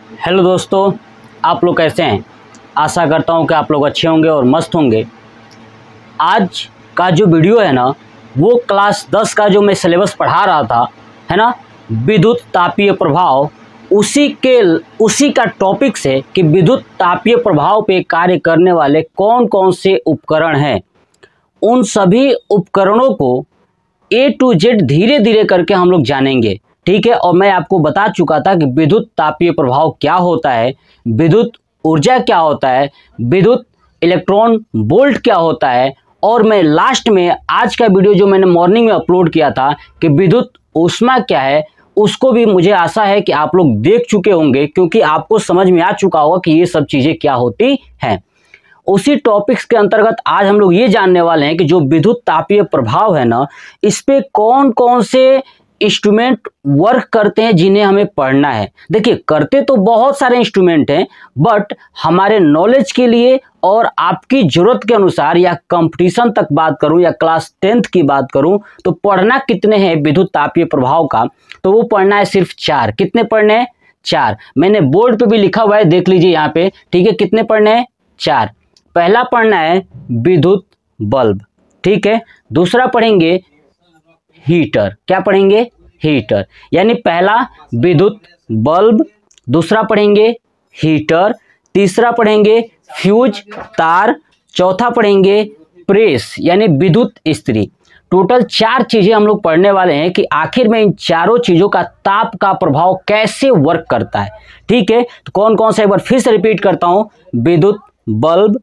Hello दोस्तों, आप लोग कैसे हैं। आशा करता हूं कि आप लोग अच्छे होंगे और मस्त होंगे। आज का जो वीडियो है ना, वो क्लास 10 का जो मैं सिलेबस पढ़ा रहा था, है ना, विद्युत तापीय प्रभाव, उसी का टॉपिक से कि विद्युत तापीय प्रभाव पे कार्य करने वाले कौन कौन से उपकरण हैं। उन सभी उपकरणों को A to Z धीरे धीरे करके हम लोग जानेंगे, ठीक है। और मैं आपको बता चुका था कि विद्युत तापीय प्रभाव क्या होता है, विद्युत ऊर्जा क्या होता है, विद्युत इलेक्ट्रॉन वोल्ट क्या होता है। और मैं लास्ट में आज का वीडियो जो मैंने मॉर्निंग में अपलोड किया था कि विद्युत ऊष्मा क्या है, उसको भी मुझे आशा है कि आप लोग देख चुके होंगे, क्योंकि आपको समझ में आ चुका होगा कि ये सब चीज़ें क्या होती हैं। उसी टॉपिक्स के अंतर्गत आज हम लोग ये जानने वाले हैं कि जो विद्युत तापीय प्रभाव है ना, इस पे कौन कौन से इंस्ट्रूमेंट वर्क करते हैं जिन्हें हमें पढ़ना है। देखिए, करते तो बहुत सारे इंस्ट्रूमेंट हैं, बट हमारे नॉलेज के लिए और आपकी ज़रूरत के अनुसार, या कंपटीशन तक बात करूं या क्लास 10th की बात करूं, तो पढ़ना कितने हैं विद्युत तापीय प्रभाव का, तो वो पढ़ना है सिर्फ 4। कितने पढ़ने हैं? 4। मैंने बोर्ड पे भी लिखा हुआ है, देख लीजिए यहाँ पे, ठीक है। कितने पढ़ने हैं? 4। पहला पढ़ना है विद्युत बल्ब, ठीक है। दूसरा पढ़ेंगे हीटर। क्या पढ़ेंगे? हीटर। यानी पहला विद्युत बल्ब, दूसरा पढ़ेंगे हीटर, तीसरा पढ़ेंगे फ्यूज तार, चौथा पढ़ेंगे प्रेस यानी विद्युत इस्त्री। टोटल 4 चीजें हम लोग पढ़ने वाले हैं कि आखिर में इन चारों चीजों का ताप का प्रभाव कैसे वर्क करता है, ठीक है। तो कौन कौन सा, एक बार फिर से रिपीट करता हूं, विद्युत बल्ब,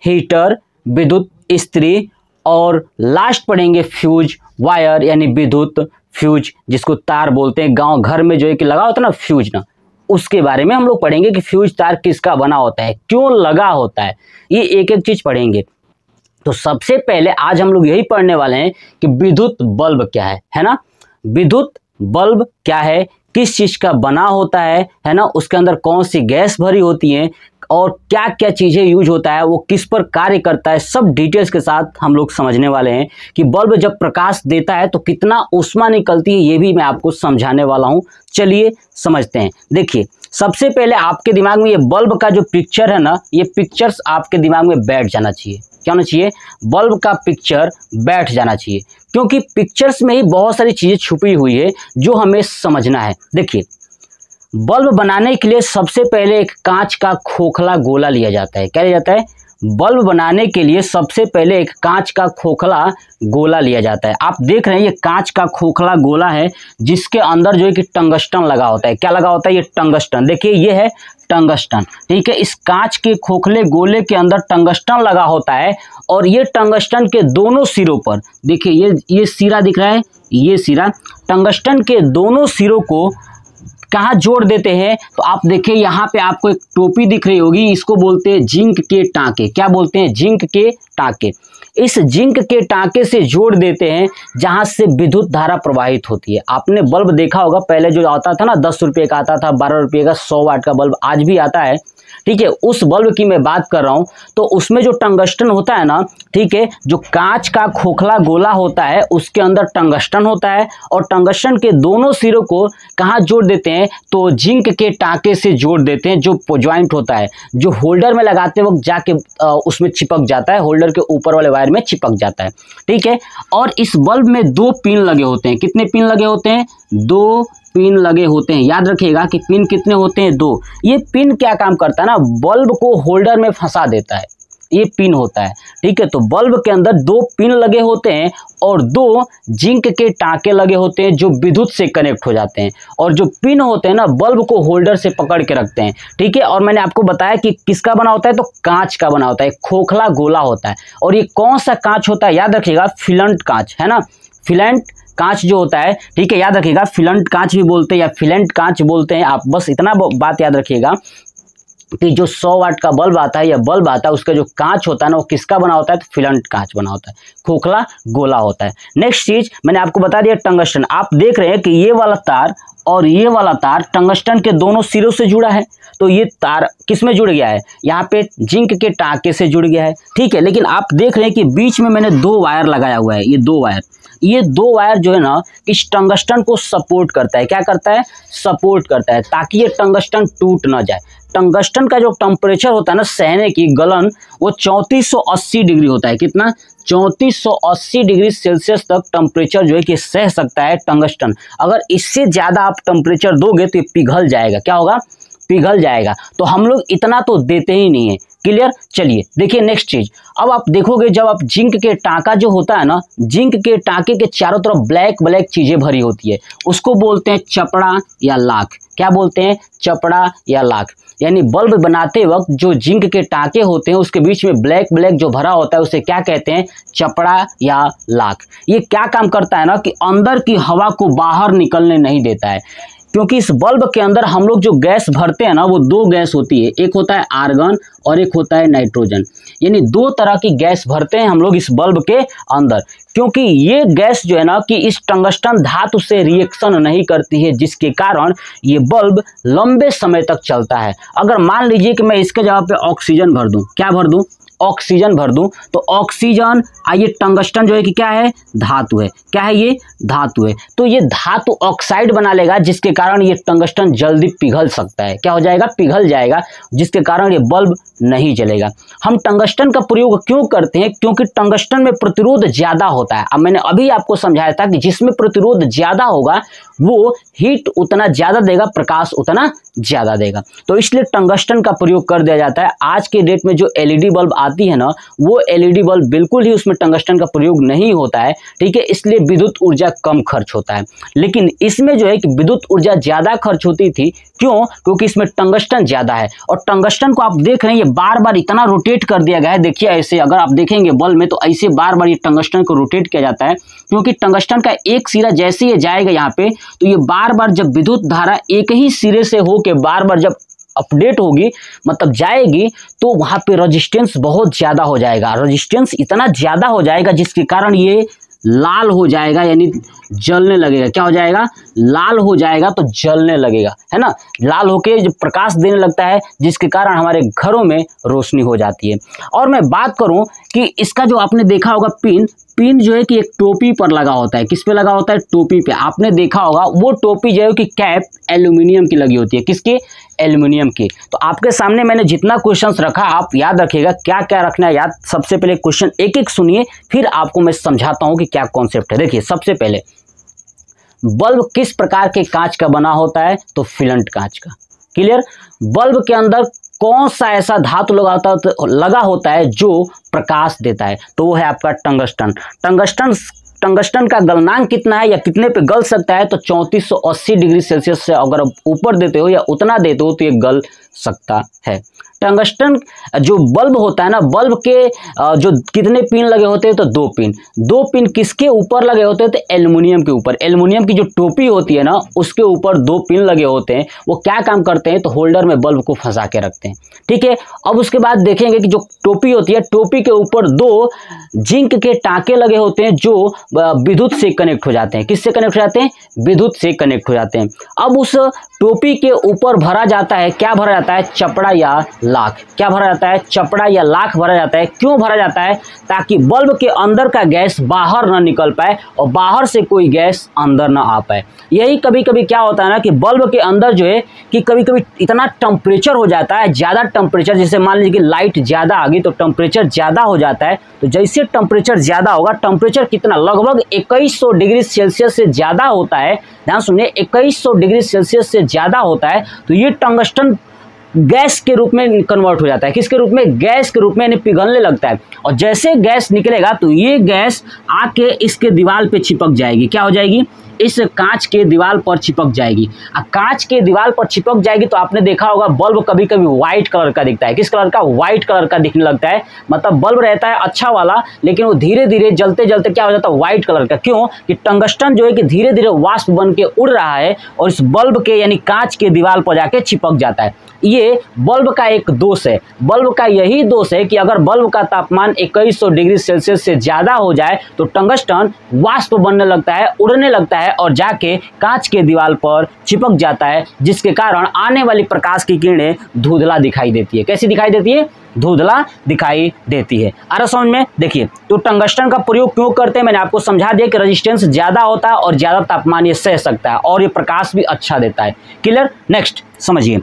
हीटर, विद्युत इस्त्री, और लास्ट पढ़ेंगे फ्यूज वायर यानी विद्युत फ्यूज, जिसको तार बोलते हैं। गांव घर में जो है कि लगा होता है ना फ्यूज ना, उसके बारे में हम लोग पढ़ेंगे कि फ्यूज तार किसका बना होता है, क्यों लगा होता है, ये एक एक चीज पढ़ेंगे। तो सबसे पहले आज हम लोग यही पढ़ने वाले हैं कि विद्युत बल्ब क्या है ना। विद्युत बल्ब क्या है, किस चीज का बना होता है ना, उसके अंदर कौन सी गैस भरी होती है और क्या क्या चीज़ें यूज होता है, वो किस पर कार्य करता है, सब डिटेल्स के साथ हम लोग समझने वाले हैं कि बल्ब जब प्रकाश देता है तो कितना ऊष्मा निकलती है, ये भी मैं आपको समझाने वाला हूं। चलिए समझते हैं। देखिए, सबसे पहले आपके दिमाग में ये बल्ब का जो पिक्चर है ना, ये पिक्चर्स आपके दिमाग में बैठ जाना चाहिए। क्या होना चाहिए? बल्ब का पिक्चर बैठ जाना चाहिए, क्योंकि पिक्चर्स में ही बहुत सारी चीज़ें छुपी हुई है जो हमें समझना है। देखिए, बल्ब बनाने के लिए सबसे पहले एक कांच का खोखला गोला लिया जाता है। क्या लिया जाता है? बल्ब बनाने के लिए सबसे पहले एक कांच का खोखला गोला लिया जाता है। आप देख रहे हैं ये कांच का खोखला गोला है, जिसके अंदर जो है कि टंगस्टन लगा होता है। क्या लगा होता है? ये टंगस्टन। देखिए, ये है टंगस्टन, ठीक है। इस कांच के खोखले गोले के अंदर टंगस्टन लगा होता है, और ये टंगस्टन के दोनों सिरों पर, देखिए ये सिरा दिख रहा है, ये सिरा, टंगस्टन के दोनों सिरों को कहाँ जोड़ देते हैं, तो आप देखिए यहाँ पे आपको एक टोपी दिख रही होगी, इसको बोलते हैं जिंक के टांके। क्या बोलते हैं? जिंक के टांके। इस जिंक के टांके से जोड़ देते हैं जहाँ से विद्युत धारा प्रवाहित होती है। आपने बल्ब देखा होगा, पहले जो आता था ना, 10 रुपये का आता था, 12 रुपये का 100 वाट का बल्ब आज भी आता है, ठीक है। उस बल्ब की मैं बात कर रहा हूं। तो उसमें जो टंगस्टन होता है ना, ठीक है, जो कांच का खोखला गोला होता है उसके अंदर टंगस्टन होता है, और टंगस्टन के दोनों सिरों को कहाँ जोड़ देते हैं, तो जिंक के टांके से जोड़ देते हैं, जो ज्वाइंट होता है, जो होल्डर में लगाते वक्त जाके उसमें चिपक जाता है, होल्डर के ऊपर वाले वायर में चिपक जाता है, ठीक है। और इस बल्ब में 2 पिन लगे होते हैं। कितने पिन लगे होते हैं? 2 पिन लगे होते हैं। याद रखिएगा कि पिन कितने होते हैं? 2। ये पिन क्या काम करता है ना, बल्ब को होल्डर में फंसा देता है, ये पिन होता है, ठीक है। तो बल्ब के अंदर 2 पिन लगे होते हैं और 2 जिंक के टांके लगे होते हैं जो विद्युत से कनेक्ट हो जाते हैं, और जो पिन होते हैं ना, बल्ब को होल्डर से पकड़ के रखते हैं, ठीक है। और मैंने आपको बताया कि किसका बना होता है, तो कांच का बना होता है, खोखला गोला होता है। और ये कौन सा कांच होता है? याद रखिएगा, फिलेंट कांच, है ना। फिलेंट कांच जो होता है, ठीक है, याद रखिएगा, फिलेंट कांच भी बोलते हैं या फिलेंट कांच बोलते हैं। आप बस इतना बात याद रखिएगा कि जो 100 वाट का बल्ब आता है या बल्ब आता है, उसका जो कांच होता है ना, वो किसका बना होता है? तो फिलेंट कांच बना होता है, खोखला गोला होता है। नेक्स्ट चीज मैंने आपको बता दिया, टंगस्टन। आप देख रहे हैं कि ये वाला तार और ये वाला तार टंगस्टन के दोनों सिरों से जुड़ा है। तो ये तार किस में जुड़ गया है? यहाँ पे जिंक के टांके से जुड़ गया है, ठीक है। लेकिन आप देख रहे हैं कि बीच में मैंने 2 वायर लगाया हुआ है, ये 2 वायर, ये दो वायर जो है ना इस टंगस्टन को सपोर्ट करता है। क्या करता है? सपोर्ट करता है, ताकि ये टंगस्टन टूट ना जाए। टंगस्टन का जो टेम्परेचर होता है ना सहने की गलन, वो 3480 डिग्री होता है। कितना? 3480 डिग्री सेल्सियस तक टेम्परेचर जो है कि सह सकता है टंगस्टन। अगर इससे ज़्यादा आप टेम्परेचर दोगे तो ये पिघल जाएगा। क्या होगा? पिघल जाएगा। तो हम लोग इतना तो देते ही नहीं है। क्लियर? चलिए देखिए नेक्स्ट चीज। अब आप देखोगे जब आप जिंक के टाँका जो होता है ना, जिंक के टाँके के चारों तरफ ब्लैक ब्लैक चीजें भरी होती है, उसको बोलते हैं चपड़ा या लाख। क्या बोलते हैं? चपड़ा या लाख। यानी बल्ब बनाते वक्त जो जिंक के टाँके होते हैं उसके बीच में ब्लैक ब्लैक जो भरा होता है उसे क्या कहते हैं? चपड़ा या लाख। ये क्या काम करता है ना कि अंदर की हवा को बाहर निकलने नहीं देता है, क्योंकि इस बल्ब के अंदर हम लोग जो गैस भरते हैं ना वो दो गैस होती है, एक होता है आर्गन और एक होता है नाइट्रोजन। यानी दो तरह की गैस भरते हैं हम लोग इस बल्ब के अंदर, क्योंकि ये गैस जो है ना कि इस टंगस्टन धातु से रिएक्शन नहीं करती है, जिसके कारण ये बल्ब लंबे समय तक चलता है। अगर मान लीजिए कि मैं इसके जगह पे ऑक्सीजन भर दूं, क्या भर दूं? ऑक्सीजन भर दूं, तो ऑक्सीजन, ये टंगस्टन जो है कि क्या है? धातु है। क्या है? ये धातु है। तो ये धातु ऑक्साइड बना लेगा, जिसके कारण ये टंगस्टन जल्दी पिघल सकता है। क्या हो जाएगा? पिघल जाएगा, जिसके कारण ये बल्ब नहीं जलेगा। हम टंगस्टन का प्रयोग क्यों करते हैं? क्योंकि टंगस्टन में प्रतिरोध ज्यादा होता है। अब मैंने अभी आपको समझाया था कि जिसमें प्रतिरोध ज्यादा होगा वो हीट उतना ज्यादा देगा, प्रकाश उतना ज्यादा देगा, तो इसलिए टंगस्टन का प्रयोग कर दिया जाता है। आज के डेट में जो एलईडी बल्ब आती है ना, वो एलईडी बल्ब बिल्कुल ही उसमें टंगस्टन का प्रयोग नहीं होता है। ठीक है, इसलिए विद्युत ऊर्जा कम खर्च होता है। लेकिन इसमें जो है कि विद्युत ऊर्जा ज्यादा खर्च होती थी। क्यों? क्योंकि इसमें टंगस्टन ज्यादा है। और टंगस्टन को आप देख रहे हैं ये बार बार इतना रोटेट कर दिया गया है। देखिए ऐसे अगर आप देखेंगे बल्ब में तो ऐसे बार बार ये टंगस्टन को रोटेट किया जाता है, क्योंकि टंगस्टन का एक सिरा जैसे ये जाएगा यहाँ पे, तो ये बार बार जब विद्युत धारा एक ही सिरे से होके बार बार जब अपडेट होगी, मतलब जाएगी, तो वहां पे रेजिस्टेंस बहुत ज्यादा हो जाएगा। रेजिस्टेंस इतना ज्यादा हो जाएगा जिसके कारण ये लाल हो जाएगा, यानी जलने लगेगा। क्या हो जाएगा? लाल हो जाएगा, तो जलने लगेगा, है ना। लाल होके जब प्रकाश देने लगता है, जिसके कारण हमारे घरों में रोशनी हो जाती है। और मैं बात करूं कि इसका जो आपने देखा होगा पिन जो है कि एक टोपी पर लगा होता है। किस पे लगा होता है? टोपी पे। आपने देखा होगा वो टोपी जो है कि कैप एल्यूमिनियम की लगी होती है। किसकी? एल्यूमिनियम की। तो आपके सामने मैंने जितना क्वेश्चंस रखा आप याद रखिएगा, क्या क्या रखना है याद। सबसे पहले क्वेश्चन एक एक सुनिए, फिर आपको मैं समझाता हूं कि क्या कॉन्सेप्ट है। देखिए सबसे पहले, बल्ब किस प्रकार के कांच का बना होता है? तो फिलंट कांच का। क्लियर? बल्ब के अंदर कौन सा ऐसा धातु लगा होता है जो प्रकाश देता है? तो वो है आपका टंगस्टन। टंगस्टन का गलनांक कितना है या कितने पे गल सकता है? तो 3480 डिग्री सेल्सियस से अगर ऊपर देते हो या उतना देते हो तो ये गल सकता है। टंगस्टन जो बल्ब होता है ना, बल्ब के जो कितने पिन लगे होते हैं? तो दो पिन किसके ऊपर लगे होते हैं? तो एल्युमिनियम के ऊपर। एल्युमिनियम की जो टोपी होती है ना, उसके ऊपर दो पिन लगे होते हैं। वो क्या काम करते हैं? तो होल्डर में बल्ब को फंसा के रखते हैं। ठीक है, अब उसके बाद देखेंगे कि जो टोपी होती है, टोपी के ऊपर दो जिंक के टाँके लगे होते हैं जो विद्युत से कनेक्ट हो जाते हैं। किससे कनेक्ट हो जाते हैं? विद्युत से कनेक्ट हो जाते हैं। अब उस टोपी के ऊपर भरा जाता है, क्या भरा जाता है? चपड़ा या लाख। क्या भरा जाता है? चपड़ा या लाख भरा जाता है। क्यों भरा जाता है? ताकि बल्ब के अंदर का गैस बाहर ना निकल पाए और बाहर से कोई गैस अंदर ना आ पाए। यही कभी कभी क्या होता है ना कि बल्ब के अंदर जो है कि कभी कभी इतना टेम्परेचर हो जाता है, ज़्यादा टेम्परेचर, जैसे मान लीजिए कि लाइट ज़्यादा आ गई तो टेम्परेचर ज़्यादा हो जाता है। तो जैसे टेम्परेचर ज़्यादा होगा, टेम्परेचर कितना? लगभग 2100 डिग्री सेल्सियस से ज़्यादा होता है। ध्यान सुनिए, 2100 डिग्री सेल्सियस से ज़्यादा होता है तो ये टंगस्टन गैस के रूप में कन्वर्ट हो जाता है। किसके रूप में? गैस के रूप में, यानी पिघलने लगता है। और जैसे गैस निकलेगा तो ये गैस आके इसके दीवार पे चिपक जाएगी। क्या हो जाएगी? इस कांच के दीवार पर चिपक जाएगी। कांच के दीवार पर चिपक जाएगी तो आपने देखा होगा बल्ब कभी कभी व्हाइट कलर का दिखता है। किस कलर का? व्हाइट कलर का दिखने लगता है। मतलब बल्ब रहता है अच्छा वाला, लेकिन वो धीरे धीरे जलते जलते क्या हो जाता है? व्हाइट कलर का। क्यों? कि टंगस्टन जो है कि धीरे धीरे वाष्प बन के उड़ रहा है और इस बल्ब के यानी कांच के दीवार पर जाके चिपक जाता है। ये बल्ब का एक दोष है। बल्ब का यही दोष है कि अगर बल्ब का तापमान 2100 डिग्री सेल्सियस से ज़्यादा हो जाए तो टंगस्टन वाष्प बनने लगता है, उड़ने लगता है है और जाके कांच के दीवार पर चिपक जाता है, जिसके कारण आने वाली प्रकाश की किरणें धुंधला दिखाई देती है। कैसी दिखाई देती है? धुंधला दिखाई देती है। आ रहा समझ में? देखिए, तो टंगस्टन का प्रयोग क्यों करते हैं मैंने आपको समझा दिया कि रेजिस्टेंस ज्यादा होता है और ज्यादा तापमान ये सह सकता है और ये प्रकाश भी अच्छा देता है। क्लियर? नेक्स्ट समझिए,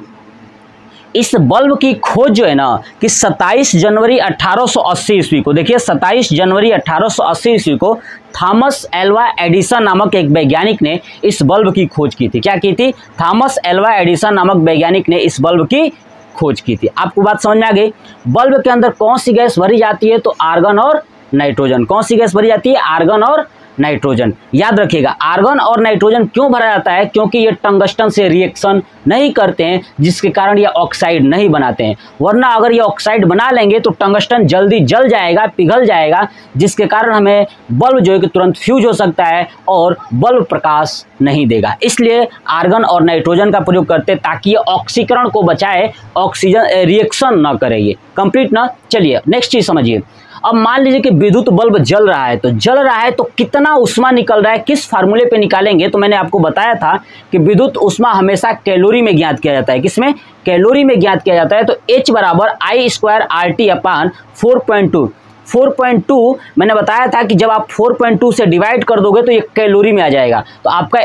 इस बल्ब की खोज जो है ना कि 27 जनवरी 1880 ईस्वी को, देखिए 27 जनवरी 1880 ईस्वी को थॉमस एल्वा एडिसन नामक एक वैज्ञानिक ने इस बल्ब की खोज की थी। क्या की थी? थॉमस एल्वा एडिसन नामक वैज्ञानिक ने इस बल्ब की खोज की थी। आपको बात समझ में आ गई? बल्ब के अंदर कौन सी गैस भरी जाती है? तो आर्गन और नाइट्रोजन। कौन सी गैस भरी जाती है? आर्गन और नाइट्रोजन। याद रखिएगा, आर्गन और नाइट्रोजन क्यों भरा जाता है? क्योंकि ये टंगस्टन से रिएक्शन नहीं करते हैं, जिसके कारण ये ऑक्साइड नहीं बनाते हैं। वरना अगर ये ऑक्साइड बना लेंगे तो टंगस्टन जल्दी जल जाएगा, पिघल जाएगा, जिसके कारण हमें बल्ब जो है कि तुरंत फ्यूज हो सकता है और बल्ब प्रकाश नहीं देगा। इसलिए आर्गन और नाइट्रोजन का प्रयोग करते हैं ताकि ये ऑक्सीकरण को बचाए, ऑक्सीजन रिएक्शन ना करे। ये कंप्लीट ना? चलिए नेक्स्ट चीज समझिए। अब मान लीजिए कि विद्युत बल्ब जल रहा है, तो जल रहा है तो कितना ऊष्मा निकल रहा है, किस फार्मूले पे निकालेंगे? तो मैंने आपको बताया था कि विद्युत ऊष्मा हमेशा कैलोरी में ज्ञात किया जाता है। किसमें? कैलोरी में ज्ञात किया जाता है। तो H बराबर I² RT अपान 4.2। 4.2 मैंने बताया था कि जब आप 4.2 से डिवाइड कर दोगे तो ये कैलोरी में आ जाएगा। तो आपका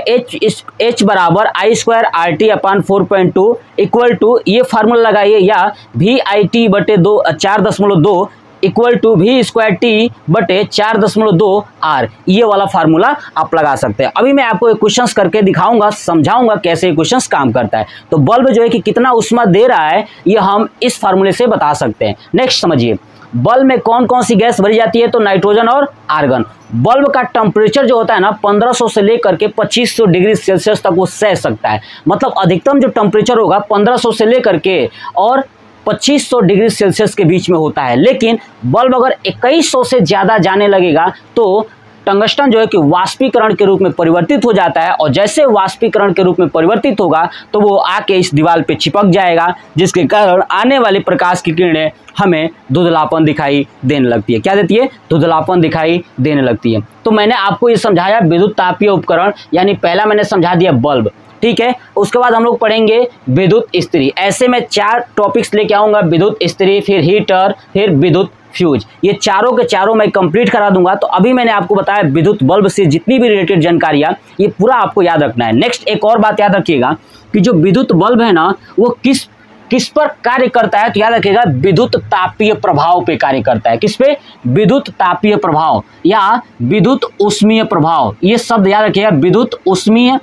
H बराबर I² RT अपान 4.2 इक्वल टू, ये फार्मूला लगाइए, या VIT बटे 4.2 इक्वल टू V² बटे 4.2 R। ये वाला फार्मूला आप लगा सकते हैं। अभी मैं आपको एक क्वेश्चंस करके दिखाऊंगा, समझाऊंगा कैसे ये क्वेश्चंस काम करता है। तो बल्ब जो है कि कितना ऊष्मा दे रहा है ये हम इस फार्मूले से बता सकते हैं। नेक्स्ट समझिए, बल्ब में कौन कौन सी गैस भरी जाती है? तो नाइट्रोजन और आर्गन। बल्ब का टेम्परेचर जो होता है ना 1500 से लेकर के 2500 डिग्री सेल्सियस तक वो सह सकता है। मतलब अधिकतम जो टेम्परेचर होगा 1500 से लेकर के और 2500 डिग्री सेल्सियस के बीच में होता है। लेकिन बल्ब अगर 2100 से ज़्यादा जाने लगेगा तो टंगस्टन जो है कि वाष्पीकरण के रूप में परिवर्तित हो जाता है, और जैसे वाष्पीकरण के रूप में परिवर्तित होगा तो वो आके इस दीवार पे चिपक जाएगा, जिसके कारण आने वाली प्रकाश की किरणें हमें धुंधलापन दिखाई देने लगती है। क्या देती है? धुंधलापन दिखाई देने लगती है। तो मैंने आपको ये समझाया विद्युत तापीय उपकरण, यानी पहला मैंने समझा दिया बल्ब, ठीक है। उसके बाद हम लोग पढ़ेंगे विद्युत इस्त्री। ऐसे मैं 4 टॉपिक्स लेके आऊंगा, विद्युत इस्त्री, फिर हीटर, फिर विद्युत फ्यूज। ये चारों के चारों मैं कंप्लीट करा दूंगा। तो अभी मैंने आपको बताया विद्युत बल्ब से जितनी भी रिलेटेड जानकारियां, ये पूरा आपको याद रखना है। नेक्स्ट एक और बात याद रखिएगा कि जो विद्युत बल्ब है ना वो किस पर कार्य करता है? तो याद रखिएगा विद्युत तापीय प्रभाव पे कार्य करता है। किस पे? विद्युत तापीय प्रभाव या विद्युत ऊष्मीय प्रभाव। ये शब्द याद रखिएगा, विद्युत ऊष्मीय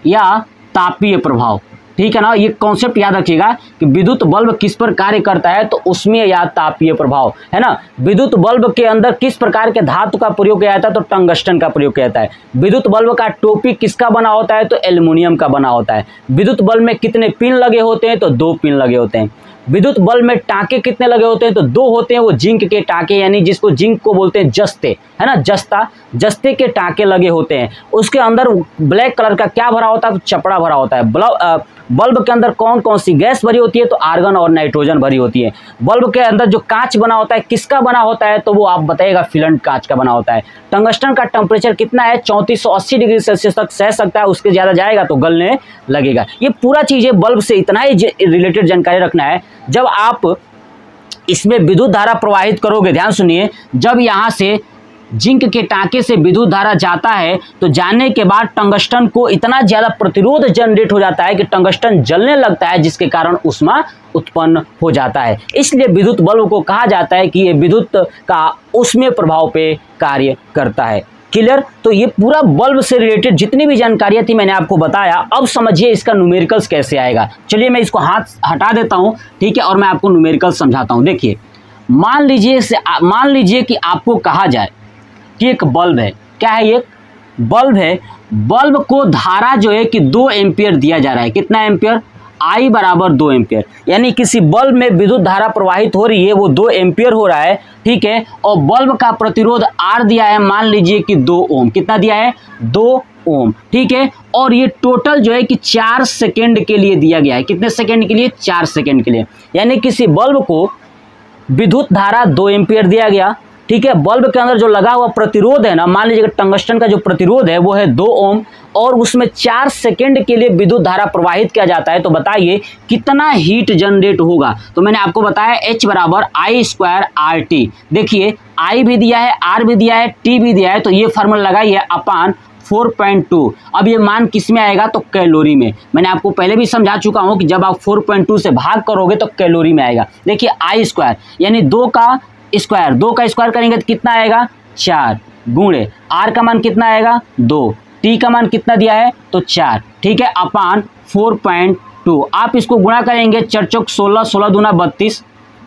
या तापीय प्रभाव, ठीक है ना। ये कॉन्सेप्ट याद रखिएगा कि विद्युत बल्ब किस पर कार्य करता है, तो ऊष्मीय या तापीय प्रभाव, है ना। विद्युत बल्ब के अंदर किस प्रकार के धातु का प्रयोग किया जाता है? तो टंगस्टन का प्रयोग किया जाता है। विद्युत बल्ब का टोपी किसका बना होता है? तो एल्युमिनियम का बना होता है। विद्युत बल्ब में कितने पिन लगे होते हैं? तो 2 पिन लगे होते हैं। विद्युत बल्ब में टाँके कितने लगे होते हैं? तो 2 होते हैं, वो जिंक के टाँके, यानी जिसको जिंक को बोलते हैं जस्ते, है ना, जस्ते के टाँके लगे होते हैं। उसके अंदर ब्लैक कलर का क्या भरा होता है? चपड़ा भरा होता है। बल्ब के अंदर कौन कौन सी गैस भरी होती है? तो आर्गन और नाइट्रोजन भरी होती है। बल्ब के अंदर जो कांच बना होता है किसका बना होता है? तो वो आप बताइएगा, फिलंट कांच का बना होता है। टंगस्टन का टेम्परेचर कितना है? 3480 डिग्री सेल्सियस तक सह सकता है, उसके ज़्यादा जाएगा तो गलने लगेगा। ये पूरा चीज़ें बल्ब से इतना ही रिलेटेड जानकारी रखना है। जब आप इसमें विद्युत धारा प्रवाहित करोगे, ध्यान सुनिए, जब यहाँ से जिंक के टाँके से विद्युत धारा जाता है तो जाने के बाद टंगस्टन को इतना ज़्यादा प्रतिरोध जनरेट हो जाता है कि टंगस्टन जलने लगता है, जिसके कारण ऊष्मा उत्पन्न हो जाता है। इसलिए विद्युत बल्ब को कहा जाता है कि ये विद्युत का ऊष्मीय प्रभाव पे कार्य करता है। क्लियर? तो ये पूरा बल्ब से रिलेटेड जितनी भी जानकारियां थी मैंने आपको बताया। अब समझिए इसका न्यूमेरिकल्स कैसे आएगा। चलिए मैं इसको हाथ हटा देता हूं, ठीक है, और मैं आपको न्यूमेरिकल्स समझाता हूं। देखिए, मान लीजिए कि आपको कहा जाए कि एक बल्ब है। क्या है? ये बल्ब है। बल्ब को धारा जो है कि 2 एम्पियर दिया जा रहा है। कितना एम्पियर? I बराबर 2 एम्पियर, यानी किसी बल्ब में विद्युत धारा प्रवाहित हो रही है, वो 2 एम्पियर हो रहा है, ठीक है। और बल्ब का प्रतिरोध R दिया है, मान लीजिए कि 2 ओम। कितना दिया है? 2 ओम, ठीक है। और ये टोटल जो है कि 4 सेकेंड के लिए दिया गया है। कितने सेकेंड के लिए? 4 सेकेंड के लिए। यानी किसी बल्ब को विद्युत धारा 2 एम्पियर दिया गया, ठीक है। बल्ब के अंदर जो लगा हुआ प्रतिरोध है ना, मान लीजिए टंगस्टन का जो प्रतिरोध है वो है 2 ओम और उसमें 4 सेकेंड के लिए विद्युत धारा प्रवाहित किया जाता है। तो बताइए कितना हीट जनरेट होगा। तो मैंने आपको बताया H बराबर I²RT। देखिए I भी दिया है, R भी दिया है, T भी दिया है, तो ये फार्मूला लगाइए अपान 4.2। अब ये मान किस में आएगा, तो कैलोरी में। मैंने आपको पहले भी समझा चुका हूं कि जब आप 4.2 से भाग करोगे तो कैलोरी में आएगा। देखिए I² यानी 2 का स्क्वायर करेंगे तो कितना आएगा 4 गुणे R का मान कितना आएगा 2, T का मान कितना दिया है तो 4, ठीक है, अपान 4.2। आप इसको गुणा करेंगे 4 चौक 16, 16 दूना 32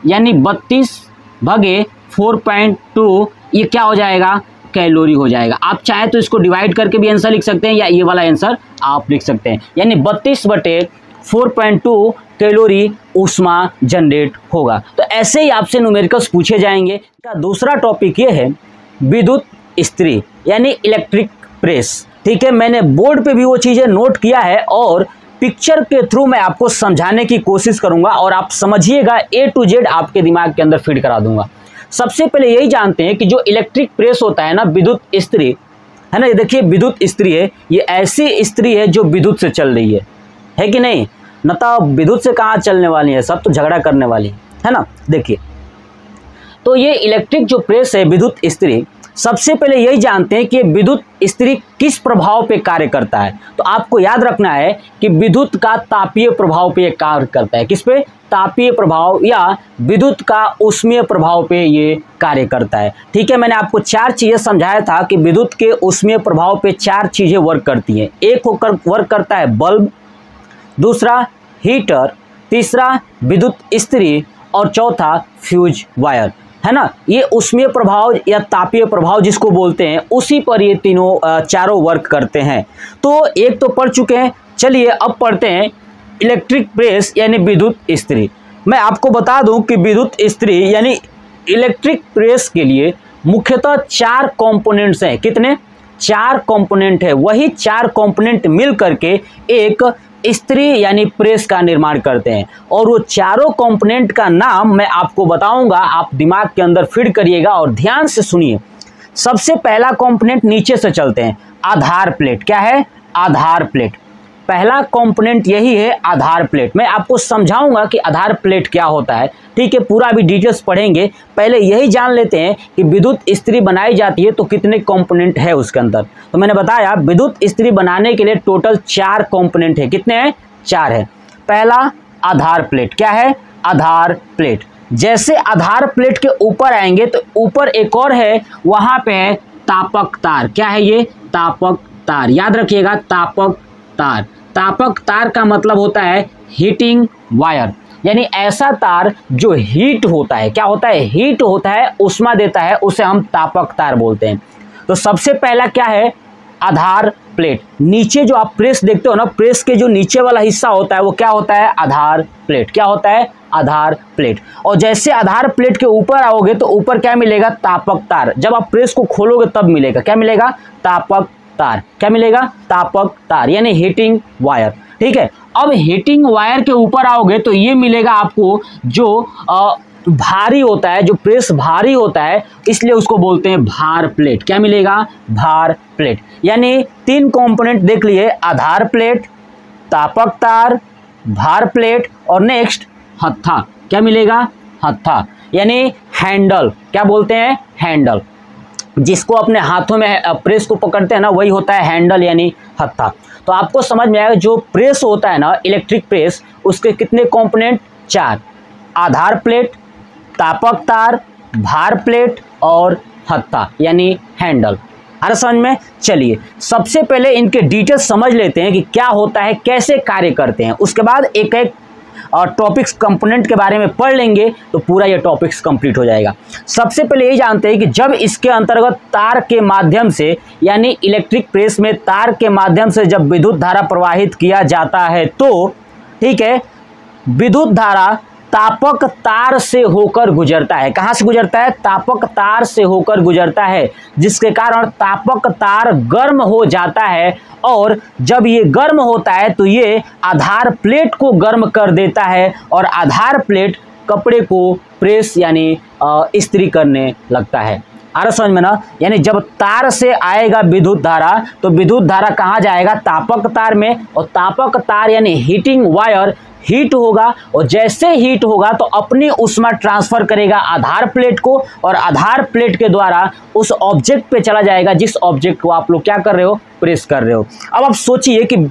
यानी 32 भागे 4.2, ये क्या हो जाएगा कैलोरी हो जाएगा। आप चाहे तो इसको डिवाइड करके भी आंसर लिख सकते हैं या ये वाला आंसर आप लिख सकते हैं, यानी 32/4.2 कैलोरी ऊष्मा जनरेट होगा। तो ऐसे ही आपसे न्यूमेरिकल्स पूछे जाएंगे। का दूसरा टॉपिक ये है विद्युत इस्त्री यानी इलेक्ट्रिक प्रेस, ठीक है। मैंने बोर्ड पे भी वो चीज़ें नोट किया है और पिक्चर के थ्रू मैं आपको समझाने की कोशिश करूंगा और आप समझिएगा, A to Z आपके दिमाग के अंदर फीड करा दूंगा। सबसे पहले यही जानते हैं कि जो इलेक्ट्रिक प्रेस होता है ना, विद्युत इस्त्री है ना, ये देखिए विद्युत इस्त्री है, ये ऐसी इस्त्री है जो विद्युत से चल रही है कि नहीं, न तो विद्युत से कहाँ चलने वाली है, सब तो झगड़ा करने वाली है ना। देखिए तो ये इलेक्ट्रिक जो प्रेस है विद्युत इस्त्री, सबसे पहले यही जानते हैं कि विद्युत इस्त्री किस प्रभाव पे कार्य करता है। तो आपको याद रखना है कि विद्युत का तापीय प्रभाव पे कार्य करता है। किस पे, तापीय प्रभाव या विद्युत का ऊष्मीय प्रभाव पे ये कार्य करता है, ठीक है। मैंने आपको 4 चीजें समझाया था कि विद्युत के ऊष्मीय प्रभाव पे 4 चीजें वर्क करती हैं। एक होकर वर्क करता है बल्ब, दूसरा हीटर, तीसरा विद्युत इस्त्री और चौथा फ्यूज वायर, है ना। ये ऊष्मीय प्रभाव या तापीय प्रभाव जिसको बोलते हैं, उसी पर ये तीनों चारों वर्क करते हैं। तो एक तो पढ़ चुके हैं, चलिए अब पढ़ते हैं इलेक्ट्रिक प्रेस यानी विद्युत इस्त्री। मैं आपको बता दूं कि विद्युत इस्त्री यानी इलेक्ट्रिक प्रेस के लिए मुख्यतः 4 कंपोनेंट्स हैं। कितने, 4 कंपोनेंट है। वही 4 कंपोनेंट मिल करके एक इस्त्री यानी प्रेस का निर्माण करते हैं और वो चारों कंपोनेंट का नाम मैं आपको बताऊंगा, आप दिमाग के अंदर फीड करिएगा और ध्यान से सुनिए। सबसे पहला कंपोनेंट नीचे से चलते हैं, आधार प्लेट। क्या है, आधार प्लेट। पहला कंपोनेंट यही है आधार प्लेट। मैं आपको समझाऊंगा कि आधार प्लेट क्या होता है, ठीक है, पूरा भी डिटेल्स पढ़ेंगे। पहले यही जान लेते हैं कि विद्युत इस्त्री बनाई जाती है तो कितने कंपोनेंट है उसके अंदर। तो मैंने बताया विद्युत इस्त्री बनाने के लिए टोटल 4 कंपोनेंट है। कितने हैं, 4 है। पहला आधार प्लेट। क्या है, आधार प्लेट। जैसे आधार प्लेट के ऊपर आएंगे तो ऊपर एक और है, वहां पे है तापक तार। क्या है ये, तापक तार। याद रखिएगा तापक तार। तापक तार का मतलब होता है हीटिंग वायर, यानी ऐसा तार जो हीट होता है। क्या होता है, हीट होता है, ऊष्मा देता है, उसे हम तापक तार बोलते हैं। तो सबसे पहला क्या है, आधार प्लेट। नीचे जो आप प्रेस देखते हो ना, प्रेस के जो नीचे वाला हिस्सा होता है वो क्या होता है, आधार प्लेट। क्या होता है, आधार प्लेट। और जैसे आधार प्लेट के ऊपर आओगे तो ऊपर क्या मिलेगा, तापक तार। जब आप प्रेस को खोलोगे तब मिलेगा, क्या मिलेगा, तापक तार। क्या मिलेगा, तापक तार, यानी हीटिंग वायर, ठीक है। अब हीटिंग वायर के ऊपर आओगे तो ये मिलेगा आपको जो भारी होता है, जो प्रेस भारी होता है, इसलिए उसको बोलते हैं भार प्लेट। क्या मिलेगा, भार प्लेट। यानी 3 कंपोनेंट देख लिए, आधार प्लेट, तापक तार, भार प्लेट और नेक्स्ट हत्था। क्या मिलेगा, हत्था, यानी हैंडल। क्या बोलते हैं, हैंडल। जिसको अपने हाथों में प्रेस को पकड़ते हैं ना, वही होता है हैंडल यानी हत्था। तो आपको समझ में आएगा जो प्रेस होता है ना, इलेक्ट्रिक प्रेस, उसके कितने कंपोनेंट, 4। आधार प्लेट, तापक तार, भार प्लेट और हत्था यानी हैंडल। हर समझ में। चलिए सबसे पहले इनके डिटेल्स समझ लेते हैं कि क्या होता है, कैसे कार्य करते हैं। उसके बाद एक एक और टॉपिक्स कंपोनेंट के बारे में पढ़ लेंगे तो पूरा ये टॉपिक्स कंप्लीट हो जाएगा। सबसे पहले यही जानते हैं कि जब इसके अंतर्गत तार के माध्यम से, यानी इलेक्ट्रिक प्रेस में तार के माध्यम से जब विद्युत धारा प्रवाहित किया जाता है तो, ठीक है, विद्युत धारा तापक तार से होकर गुजरता है। कहाँ से गुजरता है, तापक तार से होकर गुजरता है, जिसके कारण तापक तार गर्म हो जाता है और जब ये गर्म होता है तो ये आधार प्लेट को गर्म कर देता है और आधार प्लेट कपड़े को प्रेस यानी इस्त्री करने लगता है। आ रहा समझ में ना? यानी जब तार से आएगा विद्युत धारा तो विद्युत धारा कहाँ जाएगा? तापक तार में, और तापक तार यानी हीटिंग वायर हीट होगा, और जैसे हीट होगा तो अपनी ऊष्मा ट्रांसफर करेगा आधार प्लेट को, और आधार प्लेट के द्वारा उस ऑब्जेक्ट पे चला जाएगा जिस ऑब्जेक्ट को आप लोग क्या कर रहे हो? प्रेस कर रहे हो। अब आप सोचिए कि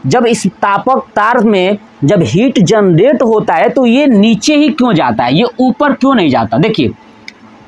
जब इस तापक तार में जब हीट जनरेट होता है तो ये नीचे ही क्यों जाता है, ये ऊपर क्यों नहीं जाता? देखिए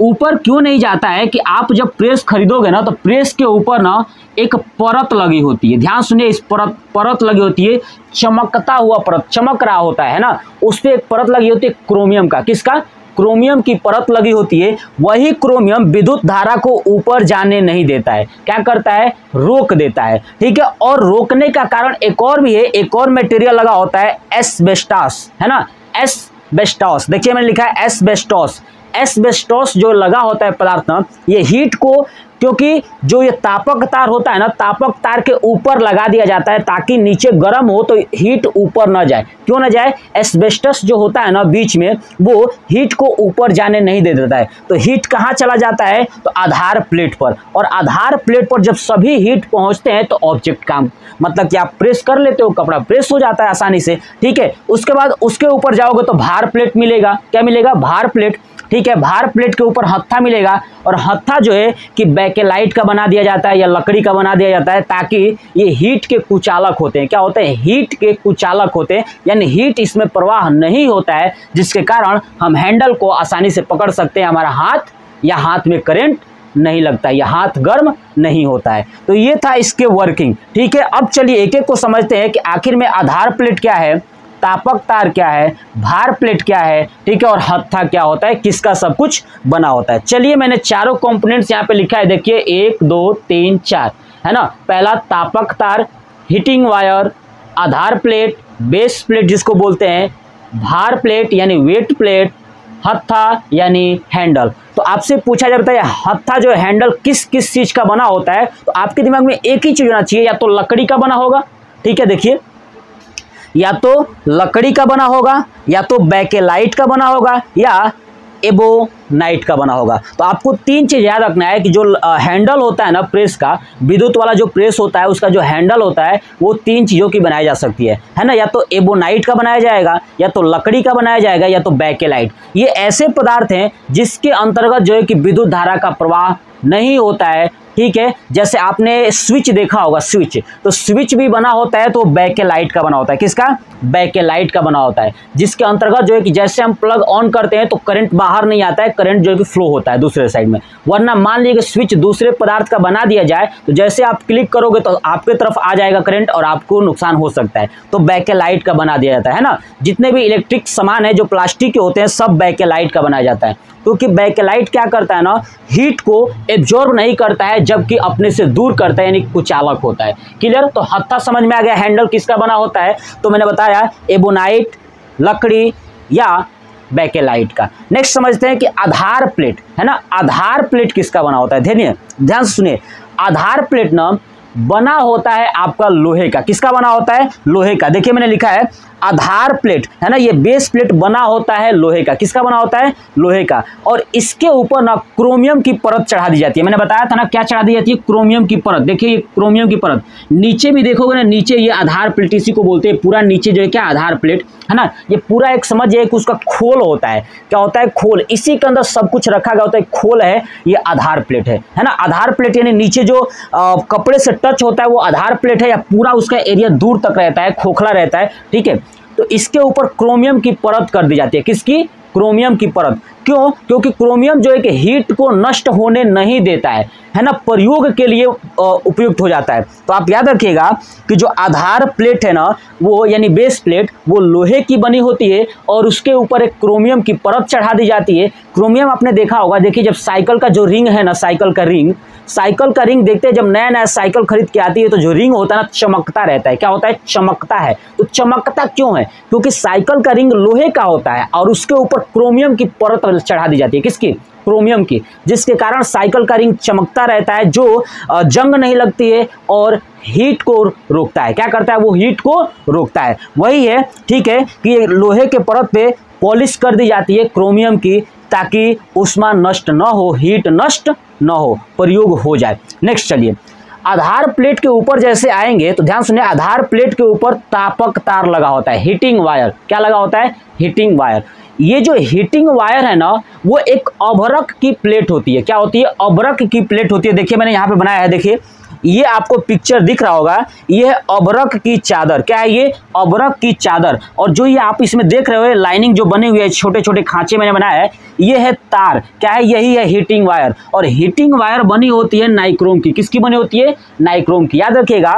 ऊपर क्यों नहीं जाता है कि आप जब प्रेस खरीदोगे ना तो प्रेस के ऊपर ना एक परत लगी होती है, ध्यान सुनिए, इस परत लगी होती है, चमकता हुआ परत, चमक रहा होता है ना, उस पर एक परत लगी होती है क्रोमियम का। किसका? क्रोमियम की परत लगी होती है। वही क्रोमियम विद्युत धारा को ऊपर जाने नहीं देता है, क्या करता है? रोक देता है। ठीक है, और रोकने का कारण एक और भी है, एक और मटेरियल लगा होता है एस्बेस्टॉस, है ना, एस्बेस्टॉस। देखिए मैंने लिखा है एस्बेस्टॉस। एस्बेस्टॉस जो लगा होता है पदार्थ ना, ये हीट को, क्योंकि जो ये तापक तार होता है ना, तापक तार के ऊपर लगा दिया जाता है ताकि नीचे गर्म हो तो हीट ऊपर ना जाए। क्यों ना जाए? एस्बेस्टस जो होता है ना बीच में, वो हीट को ऊपर जाने नहीं दे देता है। तो हीट कहाँ चला जाता है? तो आधार प्लेट पर, और आधार प्लेट पर जब सभी हीट पहुंचते हैं तो ऑब्जेक्ट काम, मतलब कि आप प्रेस कर लेते हो, कपड़ा प्रेस हो जाता है आसानी से। ठीक है, उसके बाद उसके ऊपर जाओगे तो भार प्लेट मिलेगा। क्या मिलेगा? भार प्लेट। ठीक है, भार प्लेट के ऊपर हत्था मिलेगा, और हत्था जो है कि बेकेलाइट का बना दिया जाता है या लकड़ी का बना दिया जाता है, ताकि ये हीट के कुचालक होते हैं। क्या होते हैं? हीट के कुचालक होते हैं, यानी हीट इसमें प्रवाह नहीं होता है, जिसके कारण हम हैंडल को आसानी से पकड़ सकते हैं, हमारा हाथ या हाथ में करंट नहीं लगता है या हाथ गर्म नहीं होता है। तो ये था इसके वर्किंग। ठीक है, अब चलिए एक एक को समझते हैं कि आखिर में आधार प्लेट क्या है, तापक तार क्या है, भार प्लेट क्या है, ठीक है, और हत्था क्या होता है, किसका सब कुछ बना होता है। चलिए मैंने चारों कंपोनेंट्स यहाँ पे लिखा है, देखिए 1 2 3 4, है ना। पहला तापक तार, हीटिंग वायर, आधार प्लेट, बेस प्लेट जिसको बोलते हैं, भार प्लेट यानी वेट प्लेट, हत्था यानी हैंडल। तो आपसे पूछा जाता है हत्था जो हैंडल किस किस चीज का बना होता है, तो आपके दिमाग में एक ही चीज होना चाहिए, या तो लकड़ी का बना होगा, ठीक है, देखिए, या तो लकड़ी का बना होगा, या तो बेकेलाइट का बना होगा, या एबोनाइट का बना होगा। तो आपको तीन चीज याद रखना है कि जो हैंडल होता है ना प्रेस का, विद्युत वाला जो प्रेस होता है उसका जो हैंडल होता है वो तीन चीज़ों की बनाई जा सकती है ना। या तो एबोनाइट का बनाया जाएगा, या तो लकड़ी का बनाया जाएगा, या तो बेकेलाइट। ये ऐसे पदार्थ हैं जिसके अंतर्गत जो है कि विद्युत धारा का प्रवाह नहीं होता है। ठीक है, जैसे आपने स्विच देखा होगा, स्विच, तो स्विच भी बना होता है तो बेकेलाइट का बना होता है। किसका? बेकेलाइट का बना होता है, जिसके अंतर्गत जो है कि जैसे हम प्लग ऑन करते हैं तो करंट बाहर नहीं आता है, करंट जो है कि फ्लो होता है दूसरे साइड में। वरना मान लीजिए कि स्विच दूसरे पदार्थ का बना दिया जाए तो जैसे आप क्लिक करोगे तो आपके तरफ आ जाएगा करंट और आपको नुकसान हो सकता है, तो बेकेलाइट का बना दिया जाता है ना। जितने भी इलेक्ट्रिक सामान है जो प्लास्टिक के होते हैं सब बेकेलाइट का बनाया जाता है, क्योंकि बेकेलाइट क्या करता है ना, हीट को एब्जॉर्ब नहीं करता है जबकि अपने से दूर करता है, यानी कुचालक होता है। क्लियर? तो हत्था समझ में आ गया। हैंडल किसका बना होता है, तो मैंने बताया एबोनाइट, लकड़ी या बेकेलाइट का। नेक्स्ट समझते हैं कि आधार प्लेट, है ना। आधार प्लेट किसका बना होता है, ध्यान से सुनिए। आधार प्लेट ना बना होता है आपका लोहे का। किसका बना होता है? लोहे का। देखिए मैंने लिखा है आधार प्लेट, है ना, ये बेस प्लेट बना होता है लोहे का। किसका बना होता है? लोहे का। और इसके ऊपर ना क्रोमियम की परत चढ़ा दी जाती है। मैंने बताया था ना क्या चढ़ा दी जाती है? क्रोमियम की परत। देखिए ये क्रोमियम की परत, नीचे भी देखोगे ना, नीचे ये आधार प्लेट इसी को बोलते हैं। पूरा नीचे जो है क्या, आधार प्लेट, है ना। ये पूरा एक समझिए कि उसका खोल होता है। क्या होता है? खोल। इसी के अंदर सब कुछ रखा गया होता है, खोल है, ये आधार प्लेट है ना। आधार प्लेट यानी नीचे जो कपड़े से टच होता है वो आधार प्लेट है, या पूरा उसका एरिया दूर तक रहता है, खोखला रहता है। ठीक है, तो इसके ऊपर क्रोमियम की परत कर दी जाती है। किसकी? क्रोमियम की परत। क्यों? क्योंकि क्रोमियम जो है कि हीट को नष्ट होने नहीं देता है ना, प्रयोग के लिए उपयुक्त हो जाता है। तो आप याद रखिएगा कि जो आधार प्लेट है ना, वो यानी बेस प्लेट, वो लोहे की बनी होती है और उसके ऊपर एक क्रोमियम की परत चढ़ा दी जाती है। क्रोमियम आपने देखा होगा, देखिए जब साइकिल का जो रिंग है ना, साइकिल का रिंग देखते हैं, जब नया नया साइकिल खरीद के आती है तो जो रिंग होता है ना, चमकता रहता है। क्या होता है? चमकता है। तो चमकता क्यों है? क्योंकि साइकिल का रिंग लोहे का होता है और उसके ऊपर क्रोमियम की परत चढ़ा दी जाती है। किसकी? क्रोमियम की, जिसके कारण साइकिल का रिंग चमकता रहता है, जो जंग नहीं लगती है और हीट को रोकता है। क्या करता है? वो हीट को रोकता है। वही है, ठीक है, कि लोहे के परत पे पॉलिश कर दी जाती है क्रोमियम की, ताकि ऊष्मा नष्ट न हो, हीट नष्ट न हो, प्रयोग हो जाए। नेक्स्ट चलिए, आधार प्लेट के ऊपर जैसे आएंगे तो ध्यान सुनिए, आधार प्लेट के ऊपर तापक तार लगा होता है, हीटिंग वायर। क्या लगा होता है? Heating wire. ये जो हीटिंग वायर है ना, वो एक अभ्रक की प्लेट होती है। क्या होती है? अभ्रक की प्लेट होती है। देखिए मैंने यहाँ पे बनाया है, देखिए ये आपको पिक्चर दिख रहा होगा, ये है अभ्रक की चादर। क्या है ये? अभ्रक की चादर। और जो ये आप इसमें देख रहे हो लाइनिंग जो बनी हुई है, छोटे छोटे खांचे मैंने बनाया है, ये है तार। क्या है? यही है हीटिंग वायर। और हीटिंग वायर बनी होती है नाइक्रोम की। किसकी बनी होती है? नाइक्रोम की। याद रखिएगा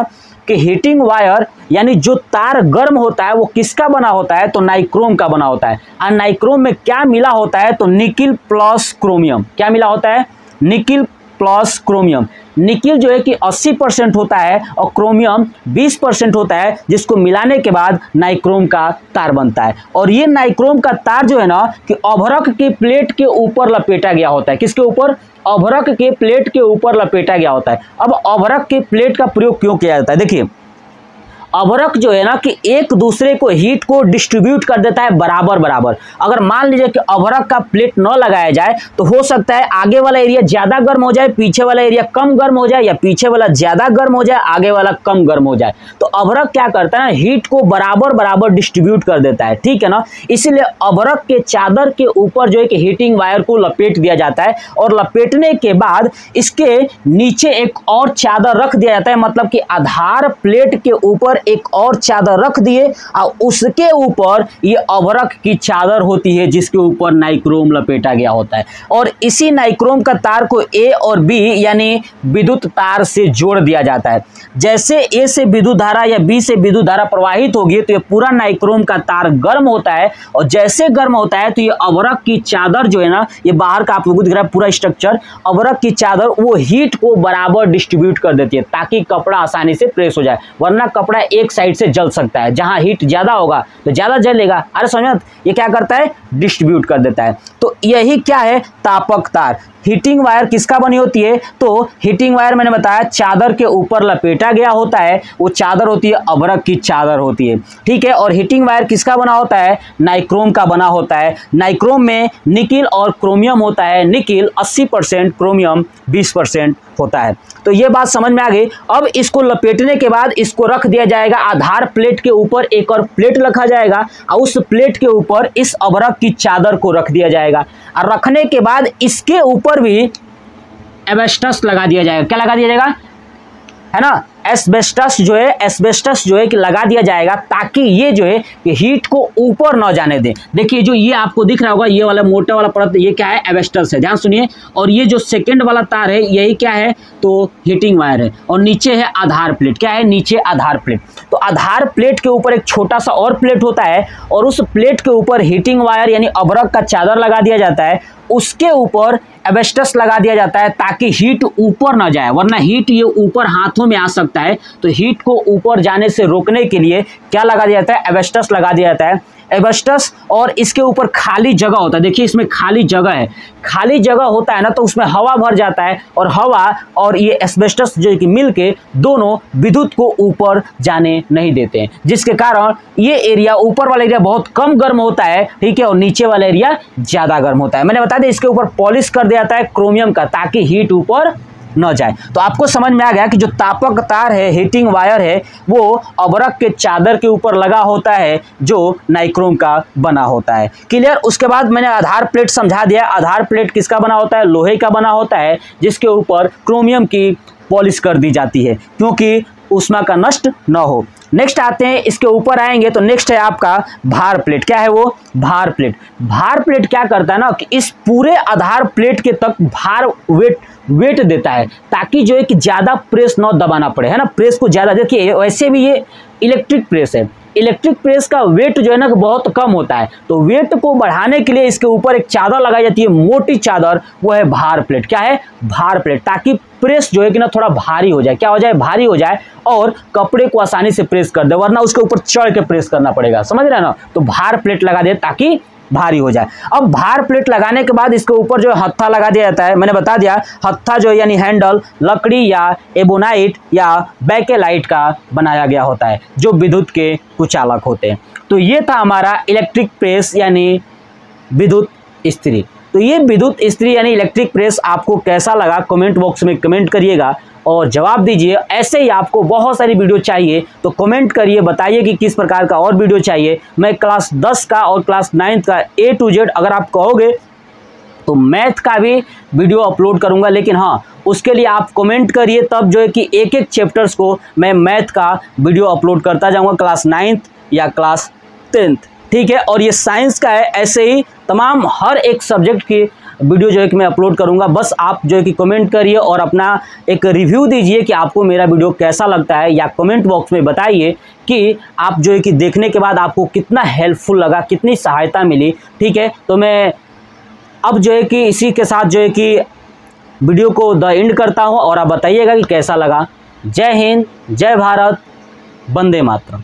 कि हीटिंग वायर यानी जो तार गर्म होता है वो किसका बना होता है? तो नाइक्रोम का बना होता है। और नाइक्रोम में क्या मिला होता है? तो निकिल प्लस क्रोमियम। क्या मिला होता है? Nickel plus chromium. निकिल जो है कि 80% होता है और क्रोमियम 20% होता है, जिसको मिलाने के बाद नाइक्रोम का तार बनता है। और ये नाइक्रोम का तार जो है ना कि अभ्रक की प्लेट के ऊपर लपेटा गया होता है। किसके ऊपर? अभ्रक के प्लेट के ऊपर लपेटा गया होता है। अब अभ्रक के प्लेट का प्रयोग क्यों किया जाता है? देखिए अभ्रक जो है ना कि एक दूसरे को हीट को डिस्ट्रीब्यूट कर देता है बराबर बराबर। अगर मान लीजिए कि अभ्रक का प्लेट न लगाया जाए तो हो सकता है आगे वाला एरिया ज्यादा गर्म हो जाए, पीछे वाला एरिया कम गर्म हो जाए, या पीछे वाला ज्यादा गर्म हो जाए, आगे वाला कम गर्म हो जाए। तो अभ्रक क्या करता है? हीट को बराबर बराबर डिस्ट्रीब्यूट कर देता है। ठीक है ना? इसीलिए अभ्रक के चादर के ऊपर जो है कि हीटिंग वायर को लपेट दिया जाता है, और लपेटने के बाद इसके नीचे एक और चादर रख दिया जाता है। मतलब कि आधार प्लेट के ऊपर एक और चादर रख दिए और उसके ऊपर ये अभ्रक की चादर होती है, जिसके ऊपर नाइक्रोम लपेटा गया होता है। और इसी नाइक्रोम का तार को ए और बी यानी विद्युत तार से जोड़ दिया जाता है। जैसे ए से विद्युत धारा या बी से विद्युत धारा प्रवाहित होगी तो ये पूरा नाइक्रोम का तार गर्म होता है, और जैसे गर्म होता है तो ये अभ्रक की चादर जो है ना, ये बाहर का आप लोगों को दिख रहा है पूरा स्ट्रक्चर, अभ्रक की चादर वो हीट को बराबर डिस्ट्रीब्यूट कर देती है, ताकि कपड़ा आसानी से प्रेस हो जाए। वरना कपड़ा एक साइड से जल सकता है, जहां हीट ज्यादा होगा तो ज्यादा जलेगा। अरे समझ, ये क्या करता है? डिस्ट्रीब्यूट कर देता है। तो यही क्या है? तापक तार। हीटिंग वायर किसका बनी होती है? तो हीटिंग वायर मैंने बताया चादर के ऊपर लपेटा गया होता है, वो चादर होती है अभ्रक की चादर होती है। ठीक है? और हीटिंग वायर किसका बना होता है? नाइक्रोम का बना होता है। नाइक्रोम में निकिल और क्रोमियम होता है। निकिल 80%, क्रोमियम 20% होता है। तो ये बात समझ में आ गई। अब इसको लपेटने के बाद इसको रख दिया जाएगा आधार प्लेट के ऊपर, एक और प्लेट रखा जाएगा और उस प्लेट के ऊपर इस अभ्रक की चादर को रख दिया जाएगा। और रखने के बाद इसके ऊपर भी एस्बेस्टस लगा दिया जाएगा। क्या लगा दिया जाएगा? है ना? एस्बेस्टस जो है कि लगा दिया जाएगा, ताकि ये जो है कि हीट को ऊपर न जाने दे। देखिए जो ये आपको दिख रहा होगा, ये वाला मोटा वाला परत, ये क्या है? एस्बेस्टस है। ध्यान सुनिए। और ये जो सेकंड वाला तार है, यही क्या है? तो हीटिंग वायर है। और नीचे है आधार प्लेट। क्या है? नीचे आधार प्लेट। तो आधार प्लेट के ऊपर एक छोटा सा और प्लेट होता है, और उस प्लेट के ऊपर हीटिंग वायर यानी अभ्रक का चादर लगा दिया जाता है। उसके ऊपर एस्बेस्टस लगा दिया जाता है, ताकि हीट ऊपर ना जाए, वरना हीट ये ऊपर हाथों में आ सकता है। तो हीट को ऊपर जाने से रोकने के लिए क्या लगा दिया जाता है? एस्बेस्टस लगा दिया जाता है। एस्बेस्टस, और इसके ऊपर खाली जगह होता है। देखिए इसमें खाली जगह है। खाली जगह होता है ना, तो उसमें हवा भर जाता है, और हवा और ये एस्बेस्टस जो कि मिलके दोनों विद्युत को ऊपर जाने नहीं देते हैं, जिसके कारण ये एरिया, ऊपर वाला एरिया बहुत कम गर्म होता है। ठीक है? और नीचे वाला एरिया ज्यादा गर्म होता है। मैंने बता दिया इसके ऊपर पॉलिश कर दिया जाता है क्रोमियम का, ताकि हीट ऊपर न जाए। तो आपको समझ में आ गया कि जो तापक तार है, हीटिंग वायर है, वो अभ्रक के चादर के ऊपर लगा होता है, जो नाइक्रोम का बना होता है। क्लियर? उसके बाद मैंने आधार प्लेट समझा दिया। आधार प्लेट किसका बना होता है? लोहे का बना होता है, जिसके ऊपर क्रोमियम की पॉलिश कर दी जाती है, क्योंकि ऊष्मा का नष्ट न हो। नेक्स्ट आते हैं, इसके ऊपर आएंगे तो नेक्स्ट है आपका भार प्लेट। क्या है वो? भार प्लेट। भार प्लेट क्या करता है ना कि इस पूरे आधार प्लेट के तक भार वेट देता है, ताकि जो है कि ज्यादा प्रेस न दबाना पड़े। है ना? प्रेस को ज्यादा, देखिए वैसे भी ये इलेक्ट्रिक प्रेस है, इलेक्ट्रिक प्रेस का वेट जो है ना बहुत कम होता है। तो वेट को बढ़ाने के लिए इसके ऊपर एक चादर लगाई जाती है, मोटी चादर, वो है भार प्लेट। क्या है? भार प्लेट। ताकि प्रेस जो है कि ना थोड़ा भारी हो जाए। क्या हो जाए? भारी हो जाए, और कपड़े को आसानी से प्रेस कर दे, वरना उसके ऊपर चढ़ के प्रेस करना पड़ेगा। समझ रहे हैं ना? तो भार प्लेट लगा दे ताकि भारी हो जाए। अब भार प्लेट लगाने के बाद इसके ऊपर जो हत्था लगा दिया जाता है। मैंने बता दिया हत्था जो यानी हैंडल लकड़ी या एबोनाइट या बैकेलाइट का बनाया गया होता है, जो विद्युत के कुचालक होते हैं। तो ये था हमारा इलेक्ट्रिक प्रेस यानी विद्युत इस्त्री। तो ये विद्युत इस्त्री यानी इलेक्ट्रिक प्रेस आपको कैसा लगा कमेंट बॉक्स में कमेंट करिएगा और जवाब दीजिए। ऐसे ही आपको बहुत सारी वीडियो चाहिए तो कमेंट करिए, बताइए कि किस प्रकार का और वीडियो चाहिए। मैं क्लास 10 का और क्लास 9 का A to Z अगर आप कहोगे तो मैथ का भी वीडियो अपलोड करूंगा, लेकिन हाँ उसके लिए आप कमेंट करिए, तब जो है कि एक एक चैप्टर्स को मैं मैथ का वीडियो अपलोड करता जाऊंगा क्लास 9th या क्लास 10th, ठीक है। और ये साइंस का है, ऐसे ही तमाम हर एक सब्जेक्ट की वीडियो जो है कि मैं अपलोड करूंगा। बस आप जो है कि कमेंट करिए और अपना एक रिव्यू दीजिए कि आपको मेरा वीडियो कैसा लगता है, या कमेंट बॉक्स में बताइए कि आप जो है कि देखने के बाद आपको कितना हेल्पफुल लगा, कितनी सहायता मिली, ठीक है। तो मैं अब जो है कि इसी के साथ जो है कि वीडियो को द एंड करता हूं और आप बताइएगा कि कैसा लगा। जय हिंद, जय भारत, वंदे मातरम।